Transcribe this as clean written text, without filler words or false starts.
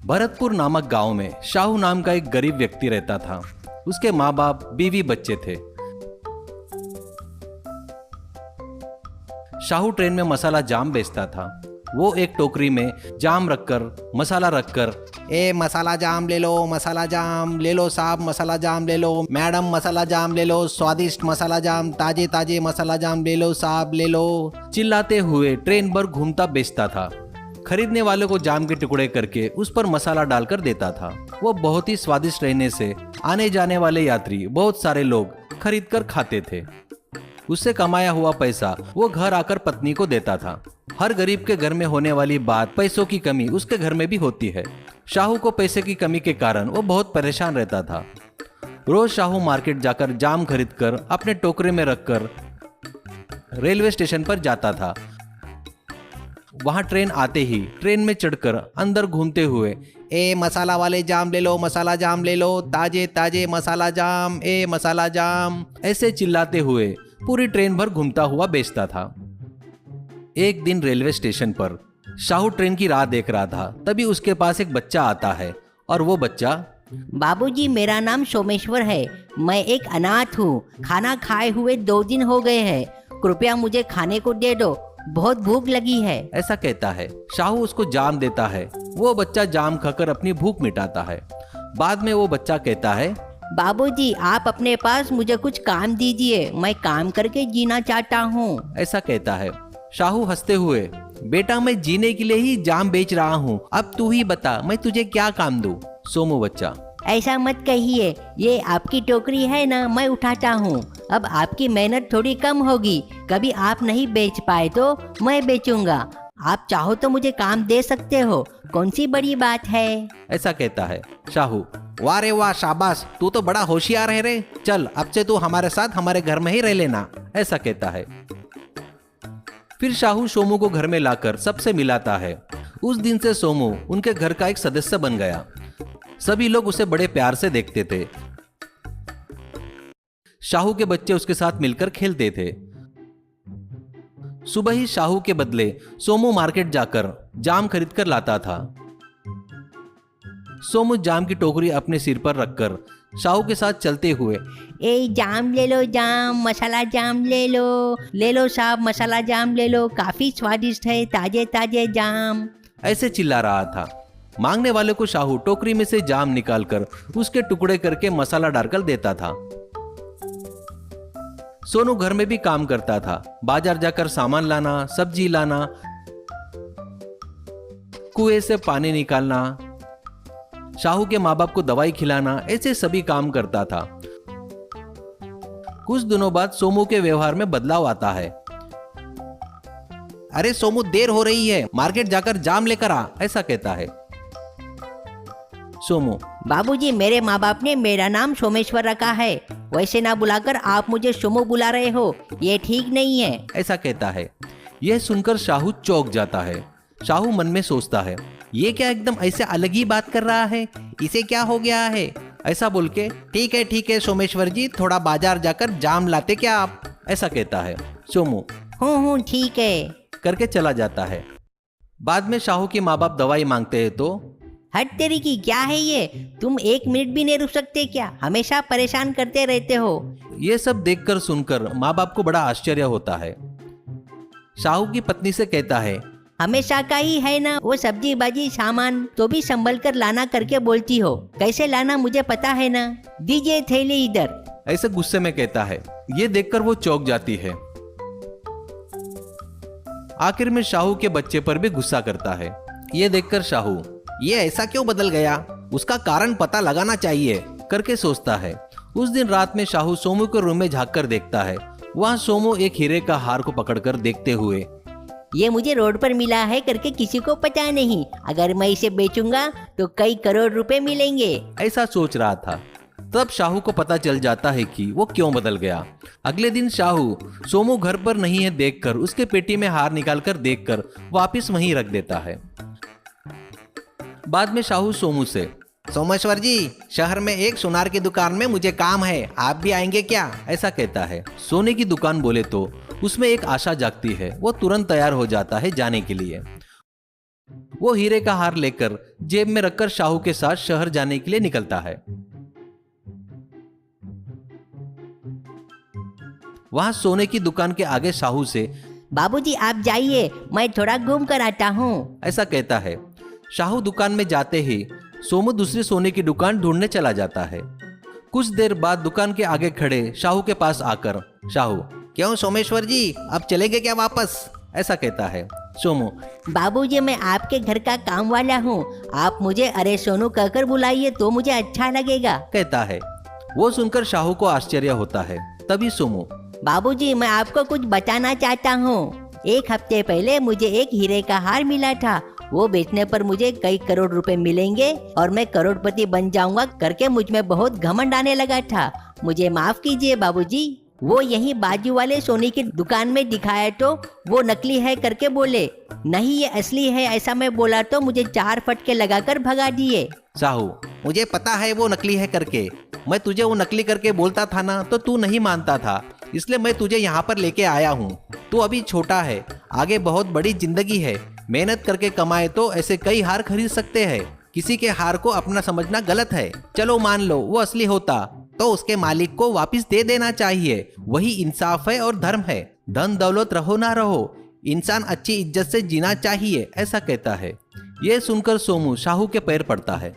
भरतपुर नामक गांव में शाहू नाम का एक गरीब व्यक्ति रहता था। उसके माँ बाप, बीवी, बच्चे थे। शाहू ट्रेन में मसाला जाम बेचता था। वो एक टोकरी में जाम रखकर, मसाला रखकर, ए मसाला जाम ले लो साहब, मसाला जाम ले लो, मैडम मसाला जाम ले लो, स्वादिष्ट मसाला जाम, ताजे ताजे मसाला जाम ले लो साहब, ले लो, चिल्लाते हुए ट्रेन भर घूमता बेचता था। खरीदने वालों को जाम के टुकड़े करके उस पर मसाला डालकर देता था। वो बहुत ही स्वादिष्ट रहने से आने जाने वाले यात्री, बहुत सारे लोग खरीद कर खाते थे। उससे कमाया हुआ पैसा वो घर आकर पत्नी को देता था। हर गरीब के घर में होने वाली बात, पैसों की कमी उसके घर में भी होती है। शाहू को पैसे की कमी के कारण वो बहुत परेशान रहता था। रोज शाहू मार्केट जाकर जाम खरीदकर अपने टोकरे में रखकर रेलवे स्टेशन पर जाता था। वहां ट्रेन आते ही ट्रेन में चढ़कर अंदर घूमते हुए, ए मसाला वाले जाम ले लो, मसाला जाम ले लो, ताजे ताजे मसाला जाम, ए मसाला जाम, ऐसे चिल्लाते हुए पूरी ट्रेन भर घूमता हुआ बेचता था। एक दिन रेलवे स्टेशन पर शाहू ट्रेन की राह देख रहा था। तभी उसके पास एक बच्चा आता है और वो बच्चा, बाबूजी मेरा नाम सोमेश्वर है, मैं एक अनाथ हूँ, खाना खाए हुए 2 दिन हो गए हैं, कृपया मुझे खाने को दे दो, बहुत भूख लगी है, ऐसा कहता है। शाहू उसको जाम देता है। वो बच्चा जाम खाकर अपनी भूख मिटाता है। बाद में वो बच्चा कहता है, बाबूजी आप अपने पास मुझे कुछ काम दीजिए, मैं काम करके जीना चाहता हूँ, ऐसा कहता है। शाहू हंसते हुए, बेटा मैं जीने के लिए ही जाम बेच रहा हूँ, अब तू ही बता मैं तुझे क्या काम दूँ। सोमू बच्चा, ऐसा मत कहिए, ये आपकी टोकरी है ना, मैं उठाता हूँ, अब आपकी मेहनत थोड़ी कम होगी, कभी आप नहीं बेच पाए तो मैं बेचूंगा, आप चाहो तो मुझे काम दे सकते हो, कौन सी बड़ी बात है, ऐसा कहता है। शाहू, वाह रे वाह, शाबाश, तू तो बड़ा होशियार है रे, चल अब से तू हमारे साथ हमारे घर में ही रह लेना, ऐसा कहता है। फिर शाहू सोमू को घर में लाकर सबसे मिलाता है। उस दिन से सोमू उनके घर का एक सदस्य बन गया। सभी लोग उसे बड़े प्यार से देखते थे। शाहू के बच्चे उसके साथ मिलकर खेलते थे। सुबह ही शाहू के बदले सोमू मार्केट जाकर जाम खरीद कर लाता था। सोमू जाम की टोकरी अपने सिर पर रखकर शाहू के साथ चलते हुए, ए जाम ले लो जाम, मसाला जाम ले लो साहब, मसाला जाम ले लो, काफी स्वादिष्ट है, ताजे ताजे जाम, ऐसे चिल्ला रहा था। मांगने वाले को शाहू टोकरी में से जाम निकालकर उसके टुकड़े करके मसाला डालकर देता था। सोनू घर में भी काम करता था। बाजार जाकर सामान लाना, सब्जी लाना, कुएं से पानी निकालना, शाहू के माँ बाप को दवाई खिलाना, ऐसे सभी काम करता था। कुछ दिनों बाद सोमू के व्यवहार में बदलाव आता है। अरे सोमू देर हो रही है, मार्केट जाकर जाम लेकर आ, ऐसा कहता है। सोमू, बाबूजी मेरे माँ बाप ने मेरा नाम सोमेश्वर रखा है, वैसे ना बुलाकर आप मुझे सोमू बुला रहे हो, ये ठीक नहीं है, ऐसा कहता है। यह सुनकर शाहू चौंक जाता है। शाहू मन में सोचता है, ये क्या एकदम ऐसे अलग ही बात कर रहा है, इसे क्या हो गया है, ऐसा बोल के, ठीक है सोमेश्वर जी, थोड़ा बाजार जाकर जाम लाते क्या आप, ऐसा कहता है। सोमू हूँ ठीक है करके चला जाता है। बाद में शाहू के माँ बाप दवाई मांगते हैं तो, हट तेरी की, क्या है ये, तुम 1 मिनट भी नहीं रुक सकते क्या, हमेशा परेशान करते रहते हो। ये सब देखकर सुनकर माँ बाप को बड़ा आश्चर्य होता है। शाहू की पत्नी से कहता है, हमेशा का ही है ना, वो सब्जी बाजी सामान तो भी संभल कर लाना करके बोलती हो, कैसे लाना मुझे पता है ना, दीजिए थैली इधर, ऐसे गुस्से में कहता है। ये देखकर वो चौंक जाती है। आखिर में शाहू के बच्चे पर भी गुस्सा करता है। ये देखकर शाहू, ये ऐसा क्यों बदल गया, उसका कारण पता लगाना चाहिए, करके सोचता है। उस दिन रात में शाहू सोमू के रूम में झांक कर देखता है। वहां सोमू एक हीरे का हार को पकड़कर देखते हुए, ये मुझे रोड पर मिला है करके किसी को पता नहीं, अगर मैं इसे बेचूंगा तो कई करोड़ रुपए मिलेंगे, ऐसा सोच रहा था। तब शाहू को पता चल जाता है कि वो क्यों बदल गया। अगले दिन शाहू सोमू घर पर नहीं है देखकर उसके पेटी में हार निकालकर देखकर वापस वहीं रख देता है। बाद में शाहू सोमू से, सोमेश्वर जी, शहर में एक सुनार की दुकान में मुझे काम है, आप भी आएंगे क्या, ऐसा कहता है। सोने की दुकान बोले तो उसमें एक आशा जागती है। वो तुरंत तैयार हो जाता है जाने के लिए। वो वो हीरे का हार लेकर जेब में रखकर शाहू के साथ शहर जाने के लिए निकलता है। वहां सोने की दुकान के आगे शाहू से बाबूजी आप जाइए, मैं थोड़ा घूम कर आता हूँ। ऐसा कहता है। शाहू दुकान में जाते ही सोमू दूसरी सोने की दुकान ढूंढने चला जाता है। कुछ देर बाद दुकान के आगे खड़े शाहू के पास आकर शाहू, क्यों सोमेश्वर जी, अब चलेंगे क्या वापस? ऐसा कहता है। सोमू, बाबूजी मैं आपके घर का काम वाला हूँ, आप मुझे अरे सोनू कहकर बुलाइए तो मुझे अच्छा लगेगा। कहता है। वो सुनकर शाहू को आश्चर्य होता है। तभी सोमू, बाबूजी मैं आपको कुछ बताना चाहता हूँ। एक हफ्ते पहले मुझे एक हीरे का हार मिला था, वो बेचने पर मुझे कई करोड़ रुपए मिलेंगे और मैं करोड़पति बन जाऊंगा करके मुझ में बहुत घमंड आने लगा था। मुझे माफ कीजिए बाबूजी। वो यही बाजू वाले सोनी की दुकान में दिखाया तो वो नकली है करके बोले, नहीं ये असली है ऐसा मैं बोला तो मुझे 4 फटके लगाकर भगा दिए। शाहू, मुझे पता है वो नकली है करके, मैं तुझे वो नकली करके बोलता था ना तो तू नहीं मानता था, इसलिए मैं तुझे यहाँ पर लेके आया हूँ। तू अभी छोटा है, आगे बहुत बड़ी जिंदगी है, मेहनत करके कमाए तो ऐसे कई हार खरीद सकते हैं। किसी के हार को अपना समझना गलत है। चलो मान लो वो असली होता तो उसके मालिक को वापस दे देना चाहिए, वही इंसाफ है और धर्म है। धन दौलत रहो ना रहो, इंसान अच्छी इज्जत से जीना चाहिए, ऐसा कहता है। ये सुनकर सोमू शाहू के पैर पड़ता है।